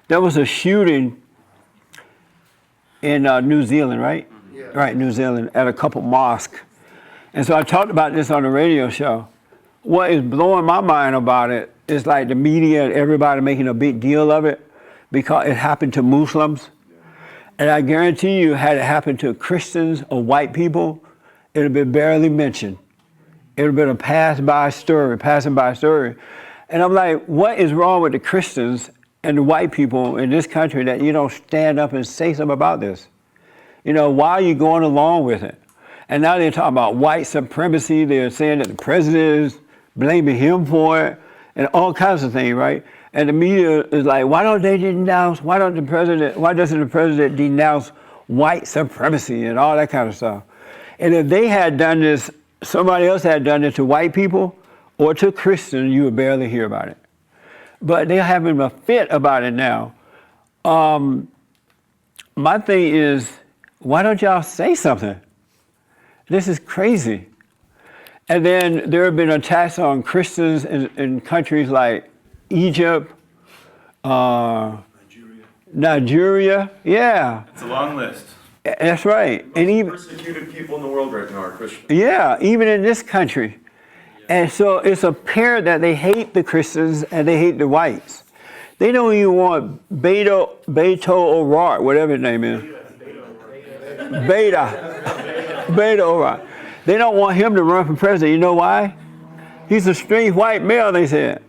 there was a shooting in New Zealand, right? Yeah. Right, New Zealand, at a couple mosques. And so I talked about this on the radio show. What is blowing my mind about it is like the media and everybody making a big deal of it because it happened to Muslims. And I guarantee you, had it happened to Christians or white people, it would have been barely mentioned. It would have been a passing by story. And I'm like, what is wrong with the Christians and the white people in this country that you don't stand up and say something about this? You know, why are you going along with it? And now they're talking about white supremacy. They're saying that the president is blaming him for it and all kinds of things, right? And the media is like, why doesn't the president denounce white supremacy and all that kind of stuff? And if they had done this, somebody else had done it to white people or to Christians, you would barely hear about it. But they're having a fit about it now. My thing is, why don't y'all say something? This is crazy. And then there have been attacks on Christians in countries like Egypt, Nigeria, yeah. It's a long list. That's right. Most and even persecuted people in the world right now are Christians. Yeah, even in this country. And so it's apparent that they hate the Christians and they hate the whites. They don't even want Beto O'Rourke, whatever his name is. Beto O'Rourke. They don't want him to run for president. You know why? He's a straight white male, they said.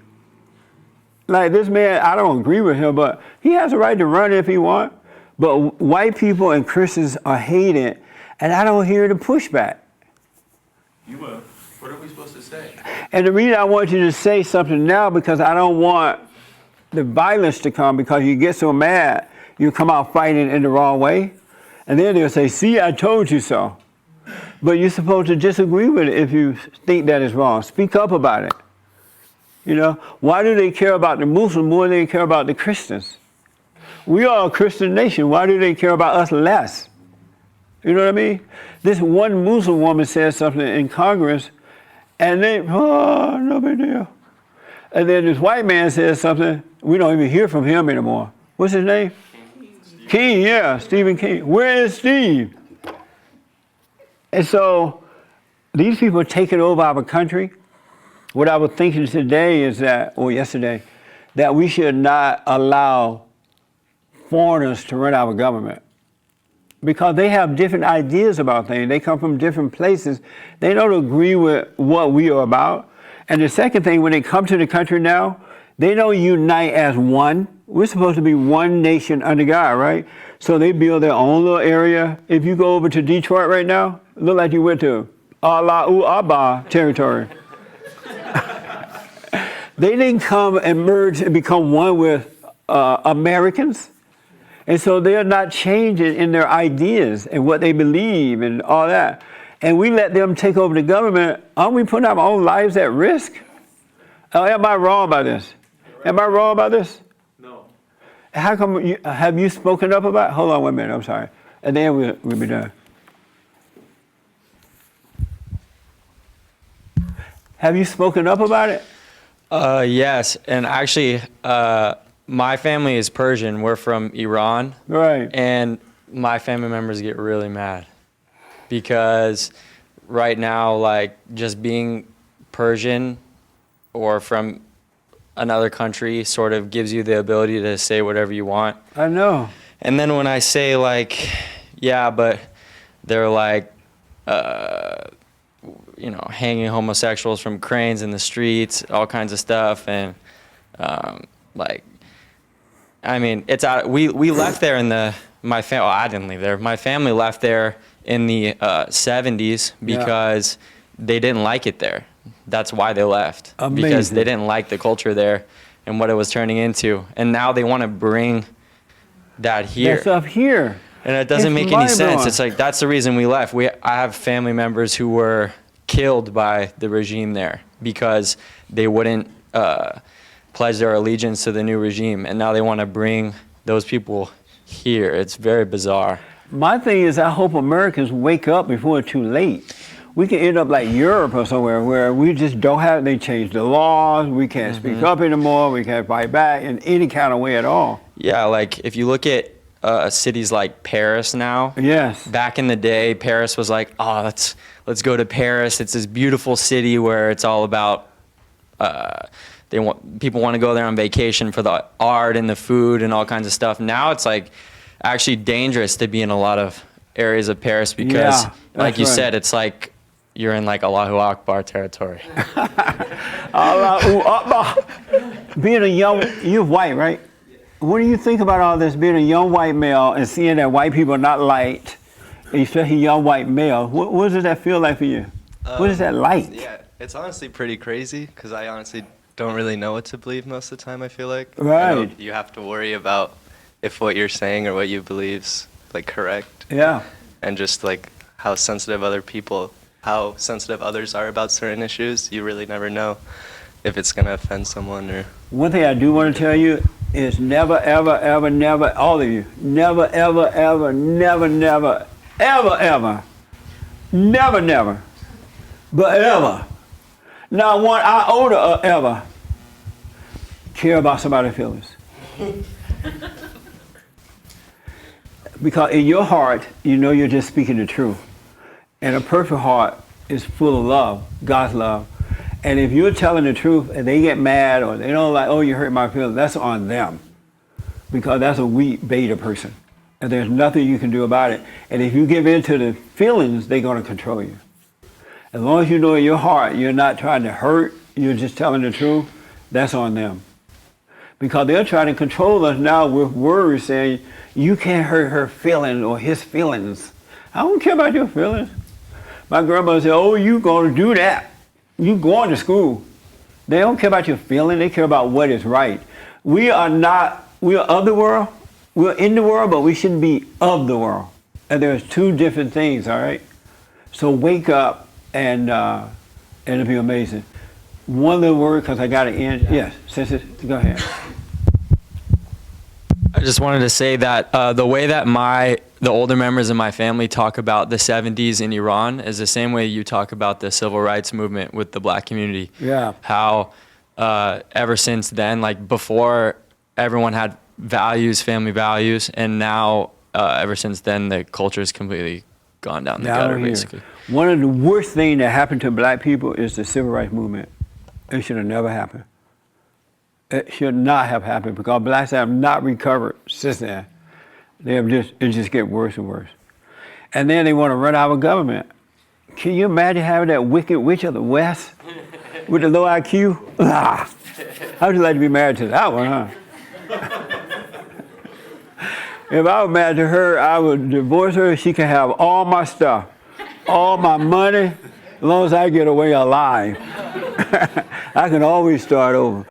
Like this man, I don't agree with him, but he has a right to run if he wants. But white people and Christians are hated, and I don't hear the pushback. You will. What are we supposed to say? And the reason I want you to say something now, because I don't want the violence to come, because you get so mad, you come out fighting in the wrong way, and then they'll say, see, I told you so. But you're supposed to disagree with it if you think that is wrong. Speak up about it. You know, why do they care about the Muslims more than they care about the Christians? We are a Christian nation. Why do they care about us less? You know what I mean? This one Muslim woman said something in Congress, and they, oh, no big deal. And then this white man says something, we don't even hear from him anymore. What's his name? King, yeah, Stephen King. Where is Steve? And so these people are taking over our country. What I was thinking today is that, or yesterday, that we should not allow foreigners to run our government because they have different ideas about things. They come from different places. They don't agree with what we are about. And the second thing, when they come to the country now, they don't unite as one. We're supposed to be one nation under God, right? So they build their own little area. If you go over to Detroit right now, it look like you went to Allahu Abba territory. They didn't come and merge and become one with Americans. And so they're not changing in their ideas and what they believe and all that. And we let them take over the government. Aren't we putting our own lives at risk? Am I wrong about this? Am I wrong about this? No. How come have you spoken up about it? Hold on 1 minute, I'm sorry. And then we'll be done. Have you spoken up about it? Yes, and actually, my family is Persian. We're from Iran. Right. And my family members get really mad because right now, like, just being Persian or from another country sort of gives you the ability to say whatever you want. I know. And then when I say, like, yeah, but they're like, you know, hanging homosexuals from cranes in the streets, all kinds of stuff. And, like, I mean, it's out. We left there in I didn't leave there. My family left there in the 70s because they didn't like it there. That's why they left. Amazing. Because they didn't like the culture there and what it was turning into. And now they want to bring that here. That's up here. And it doesn't make any sense. It's like, that's the reason we left. I have family members who were killed by the regime there because they wouldn't pledge their allegiance to the new regime. And now they want to bring those people here. It's very bizarre. My thing is, I hope Americans wake up before it's too late. We can end up like Europe or somewhere where we just don't they change the laws, we can't speak up anymore, we can't fight back in any kind of way at all. Yeah, like if you look at cities like Paris now. Yes. Back in the day, Paris was like, oh, let's go to Paris. It's this beautiful city where it's all about people want to go there on vacation for the art and the food and all kinds of stuff. Now it's like actually dangerous to be in a lot of areas of Paris because, like you said, it's like you're in like Allahu Akbar territory. Allahu Akbar. Being a young, you're white, right? What do you think about all this, being a young white male and seeing that white people are not liked, especially young white male? What does that feel like for you? What is that like? Yeah, it's honestly pretty crazy because I honestly don't really know what to believe most of the time, I feel like. Right. I know you have to worry about if what you're saying or what you believe's like correct. Yeah. And just like how sensitive others are about certain issues. You really never know if it's going to offend someone or... One thing I do want to tell you is never, ever, ever, never, all of you, never, ever, ever, never, never, ever, ever, never, never, but ever, not one iota of ever, care about somebody's feelings. Because in your heart, you know you're just speaking the truth. And a perfect heart is full of love, God's love. And if you're telling the truth and they get mad or they don't like, oh, you hurt my feelings, that's on them. Because that's a weak beta person. And there's nothing you can do about it. And if you give in to the feelings, they're going to control you. As long as you know in your heart you're not trying to hurt, you're just telling the truth, that's on them. Because they're trying to control us now with words saying, you can't hurt her feelings or his feelings. I don't care about your feelings. My grandmother said, oh, you going to do that. You going to school. They don't care about your feeling. They care about what is right. We are of the world. We're in the world, but we shouldn't be of the world. And there's two different things, all right? So wake up and it'll be amazing. One little word, because I got to end. Yes, sister, go ahead. I just wanted to say that the way that the older members of my family talk about the 70s in Iran is the same way you talk about the civil rights movement with the black community. Yeah. How ever since then, like before everyone had values, family values, and now ever since then the culture has completely gone down the gutter, basically. One of the worst things that happened to black people is the civil rights movement. It should have never happened. It should not have happened because blacks have not recovered since then. It just gets worse and worse. And then they want to run our government. Can you imagine having that wicked witch of the West with the low IQ? How would you like to be married to that one, huh? If I was married to her, I would divorce her. She can have all my stuff, all my money, as long as I get away alive. I can always start over.